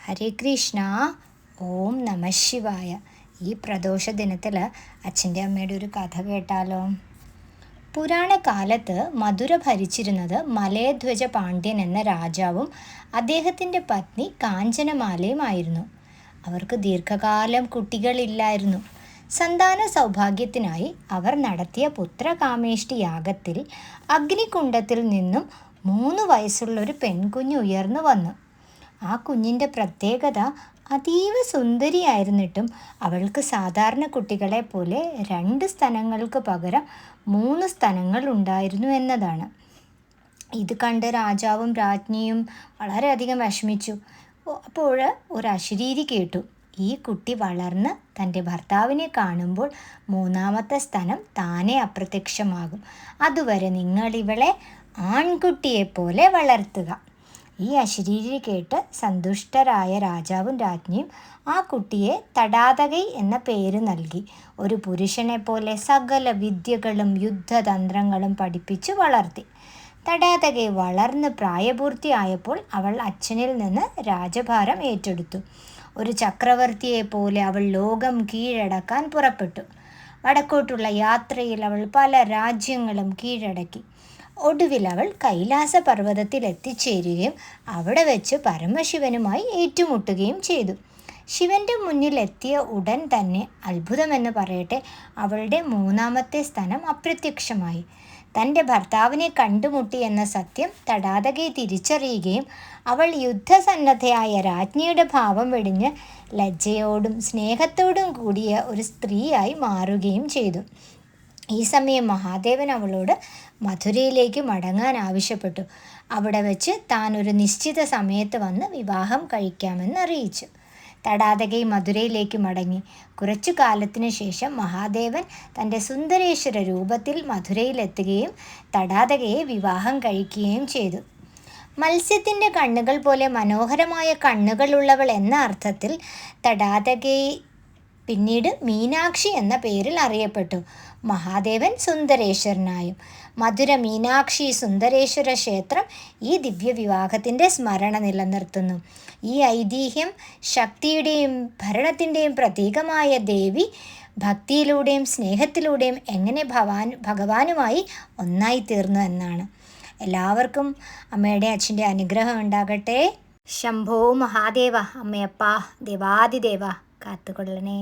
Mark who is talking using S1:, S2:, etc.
S1: ഹരേ കൃഷ്ണ. ഓം നമ ശിവായ. ഈ പ്രദോഷ ദിനത്തിൽ അച്ഛൻ്റെ അമ്മയുടെ ഒരു കഥ കേട്ടാലോ? പുരാണ കാലത്ത് മധുര ഭരിച്ചിരുന്നത് മലയധ്വജ പാണ്ഡ്യൻ എന്ന രാജാവും അദ്ദേഹത്തിൻ്റെ പത്നി കാഞ്ചനമാലയുമായിരുന്നു. അവർക്ക് ദീർഘകാലം കുട്ടികളില്ലായിരുന്നു. സന്താന സൗഭാഗ്യത്തിനായി അവർ നടത്തിയ പുത്രകാമേഷ്ടി യാഗത്തിൽ അഗ്നികുണ്ഡത്തിൽ നിന്നും 3 വയസ്സുള്ളൊരു പെൺകുഞ്ഞ് ഉയർന്നു വന്നു. ആ കുഞ്ഞിൻ്റെ പ്രത്യേകത അതീവ സുന്ദരിയായിരുന്നിട്ടും അവൾക്ക് സാധാരണ കുട്ടികളെ പോലെ 2 സ്തനങ്ങൾക്ക് പകരം 3 സ്തനങ്ങൾ ഉണ്ടായിരുന്നു എന്നതാണ്. ഇത് കണ്ട് രാജാവും രാജ്ഞിയും വളരെയധികം വിഷമിച്ചു. അപ്പോൾ ഒരു അശരീരി കേട്ടു, ഈ കുട്ടി വളർന്ന് തൻ്റെ ഭർത്താവിനെ കാണുമ്പോൾ 3ാമത്തെ സ്തനം താനെ അപ്രത്യക്ഷമാകും. അതുവരെ നിങ്ങളിവളെ ആൺകുട്ടിയെപ്പോലെ വളർത്തുക. ഈ അശരീരി കേട്ട് സന്തുഷ്ടരായ രാജാവും രാജ്ഞിയും ആ കുട്ടിയെ തടാതകൈ എന്ന പേര് നൽകി. ഒരു പുരുഷനെ പോലെ സകല വിദ്യകളും യുദ്ധതന്ത്രങ്ങളും പഠിപ്പിച്ചു വളർത്തി. തടാതകൈ വളർന്ന് പ്രായപൂർത്തിയായപ്പോൾ അവൾ അച്ഛനിൽ നിന്ന് രാജഭാരം ഏറ്റെടുത്തു. ഒരു ചക്രവർത്തിയെപ്പോലെ അവൾ ലോകം കീഴടക്കാൻ പുറപ്പെട്ടു. വടക്കോട്ടുള്ള യാത്രയിൽ അവൾ പല രാജ്യങ്ങളും കീഴടക്കി. ഒടുവിൽ അവൾ കൈലാസ പർവ്വതത്തിൽ എത്തിച്ചേരുകയും അവിടെ വെച്ച് പരമശിവനുമായി ഏറ്റുമുട്ടുകയും ചെയ്തു. ശിവൻ്റെ മുന്നിൽ എത്തിയ ഉടൻ തന്നെ, അത്ഭുതമെന്ന് പറയട്ടെ, അവളുടെ 3ാമത്തെ സ്തനം അപ്രത്യക്ഷമായി. തൻ്റെ ഭർത്താവിനെ കണ്ടുമുട്ടി എന്ന സത്യം തടാതകൈ തിരിച്ചറിയുകയും അവൾ യുദ്ധസന്നദ്ധയായ രാജ്ഞിയുടെ ഭാവം വെടിഞ്ഞ് ലജ്ജയോടും സ്നേഹത്തോടും കൂടിയ ഒരു സ്ത്രീയായി മാറുകയും ചെയ്തു. ഈ സമയം മഹാദേവൻ അവളോട് മധുരയിലേക്ക് മടങ്ങാൻ ആവശ്യപ്പെട്ടു. അവിടെ വെച്ച് താൻ ഒരു നിശ്ചിത സമയത്ത് വന്ന് വിവാഹം കഴിക്കാമെന്ന് അറിയിച്ചു. തടാതകൈ മധുരയിലേക്ക് മടങ്ങി. കുറച്ചു കാലത്തിനു ശേഷം മഹാദേവൻ തൻ്റെ സുന്ദരേശ്വര രൂപത്തിൽ മധുരയിലെത്തുകയും തടാതകയെ വിവാഹം കഴിക്കുകയും ചെയ്തു. മത്സ്യത്തിൻ്റെ കണ്ണുകൾ പോലെ മനോഹരമായ കണ്ണുകളുള്ളവൾ എന്ന അർത്ഥത്തിൽ തടാതകൈ പിന്നീട് മീനാക്ഷി എന്ന പേരിൽ അറിയപ്പെട്ടു. മഹാദേവൻ സുന്ദരേശ്വരനായും. മധുര മീനാക്ഷി സുന്ദരേശ്വര ക്ഷേത്രം ഈ ദിവ്യവിവാഹത്തിൻ്റെ സ്മരണ നിലനിർത്തുന്നു. ഈ ഐതിഹ്യം ശക്തിയുടെയും ഭരണത്തിൻ്റെയും പ്രതീകമായ ദേവി ഭക്തിയിലൂടെയും സ്നേഹത്തിലൂടെയും എങ്ങനെ ഭഗവാനുമായി ഒന്നായി തീർന്നു എന്നാണ്. എല്ലാവർക്കും അമ്മയുടെ അച്ഛൻ്റെ അനുഗ്രഹം ഉണ്ടാകട്ടെ. ശംഭോ മഹാദേവ. അമ്മയപ്പ ദേവാദിദേവ കാത്തുകൊള്ളണേ.